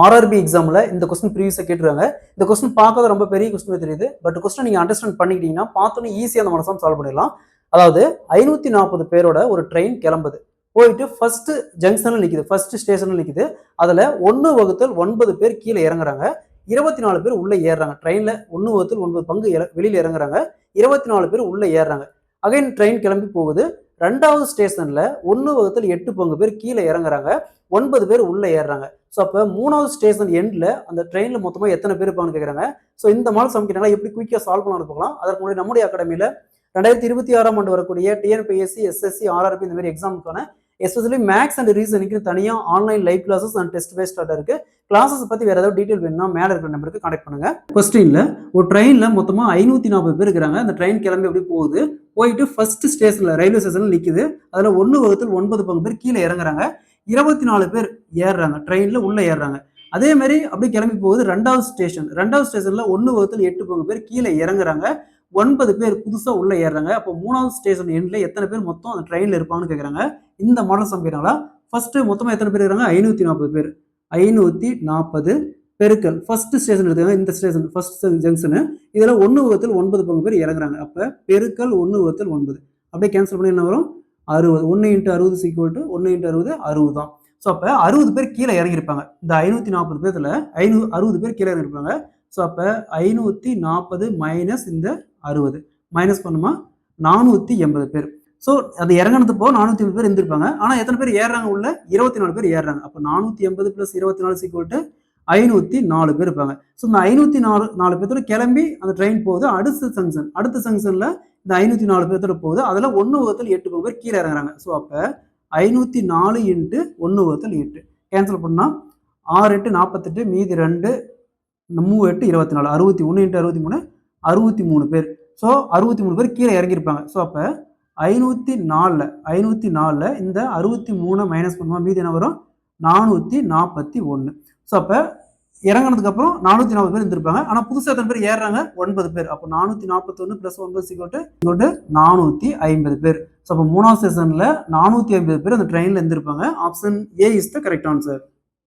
RRB எக்ஸாமில் இந்த question ப்ரீவியஸாக கேட்டுருக்காங்க. இந்த கொஸ்டின் பார்க்கறது ரொம்ப பெரிய கொஸ்டின் தெரியுது. பட் கொஸ்டின் நீங்கள் அண்டர்ஸ்டாண்ட் பண்ணிக்கிட்டீங்கன்னா பார்த்தோன்னே ஈஸியாக அந்த மனசாம் சால்வ் பண்ணிடலாம். அதாவது 540 பேரோட ஒரு ட்ரெயின் கிளம்புது. போயிட்டு ஃபர்ஸ்ட் ஜங்ஷனில் நிற்குது, ஃபர்ஸ்ட் ஸ்டேஷனில் நிற்குது. அதில் 1/9 பேர் கீழே இறங்குறாங்க, 24 பேர் உள்ளே ஏறுறாங்க. ட்ரெயினில் 1/9 பங்கு வெளியில் இறங்குறாங்க, 24 பேர் உள்ளே ஏறுறாங்க. அகைன் ட்ரெயின் கிளம்பி போகுது. 2வது ஸ்டேஷனில் 1/8 பங்கு பேர் கீழே இறங்குறாங்க, 9 பேர் உள்ளே ஏறுறாங்க. ஸோ அப்போ 3வது ஸ்டேஷன் எண்டில் அந்த ட்ரெயினில் மொத்தமாக எத்தனை பேர் இருப்பாங்கன்னு கேட்குறாங்க. ஸோ இந்த மாதிரி சம் கேட்டாங்களா எப்படி குயிக்காக சால்வ் பண்ணலாம் பார்க்கலாம். அதற்கு முன்னாடி நம்முடைய அகாடமியில் 2026ஆம் ஆண்டு வரக்கூடிய டிஎன்பிஎஸ்சி, எஸ்எஸ்சி, ஆர்ஆர்பி இந்த மாதிரி எக்ஸாமுக்கான எஸ்பெஷலி மேக்ஸ் அண்ட் ரீசனிங்க்கு தனியாக online live classes and test based start இருக்கு. கிளாஸஸ் பற்றி வேறு ஏதாவது டீட்டெயில் வேணும்னா மேலே இருக்கிற நம்பருக்கு கான்டெக்ட் பண்ணுங்க. கொஸ்டின்ல ஒரு ட்ரெயினில் மொத்தமாக 540 பேர் இருக்கிறாங்க. அந்த ட்ரெயின் கிளம்பி எப்படி போகுது, போயிட்டு ஃபர்ஸ்ட் ஸ்டேஷனில் ரயில்வே ஸ்டேஷனில் நிற்குது. அதில் 1/9 பங்கு பேர் கீழே இறங்குறாங்க, 24 பேர் ஏறுறாங்க, ட்ரெயினில் உள்ளே ஏறுறாங்க. அதே மாதிரி அப்படி கிளம்பி போகுது 2வது ஸ்டேஷன். 2வது ஸ்டேஷனில் 1/8 பங்கு பேர் கீழே இறங்குறாங்க, 9 பேர் புதுசாக உள்ளே ஏறுறாங்க. அப்போ 3வது ஸ்டேஷன் எண்டில் எத்தனை பேர் மொத்தம் அந்த ட்ரெயினில் இருப்பாங்கன்னு கேட்குறாங்க. இந்த மாடல் சம் கேட்டாங்களா. ஃபர்ஸ்ட் மொத்தமாக எத்தனை பேர் இருக்காங்க, 540 பேர். 540 பெருக்கல் ஃபர்ஸ்ட் ஸ்டேஷன் எடுத்துக்காங்க, இந்த ஸ்டேஷன் ஃபர்ஸ்ட் ஜங்ஷனு. இதில் 1/9 பங்கு பேர் இறங்குறாங்க. அப்போ பெருக்கல் 1/9 அப்படியே கேன்சல் பண்ணி என்ன வரும், 60. 1 × 60 = 1 × 60 60 தான். ஸோ அப்போ 60 பேர் கீழே இறங்கியிருப்பாங்க. இந்த 540 பேர்த்தில் 60 பேர் கீழே இறங்கியிருப்பாங்க. ஸோ அப்போ 540 மைனஸ் இந்த 60 மைனஸ் பண்ணுமா 480 பேர். ஸோ அது இறங்கினது போக 480 பேர் இருந்திருப்பாங்க. ஆனால் எத்தனை பேர் ஏறுறாங்க, உள்ள 24 பேர் ஏறுறாங்க. அப்போ 480 + 24 = 504 பேர் இருப்பாங்க. ஸோ இந்த 504 பேர்த்தோட கிளம்பி அந்த ட்ரெயின் போகுது. அடுத்த ஜங்ஷனில் இந்த 504 பேர்த்தோட போகுது. அதில் 1/8 பேர் கீழே இறங்குறாங்க. ஸோ அப்போ 504 × 1/8 கேன்சல் பண்ணால் 6 8 48, மீதி 2 3 8 24, 61 × 63 63 பேர். ஸோ 63 பேர் கீழே இறங்கியிருப்பாங்க. ஸோ அப்போ 504 இந்த 63 மைனஸ் பண்ணுவோம், மீதி என்ன வரும் 441. ஸோ அப்போ இறங்கினதுக்கு அப்புறம் 440 பேர் இருந்திருப்பாங்க. ஆனால் புதுசாக எத்தனை பேர் ஏறுறாங்க, 9 பேர். அப்போ 441 + 9 = 450 பேர். ஸோ அப்போ 3வது ஸ்டேஷனில் 450 பேர் அந்த ட்ரெயினில் இருந்திருப்பாங்க. Option A is the correct answer.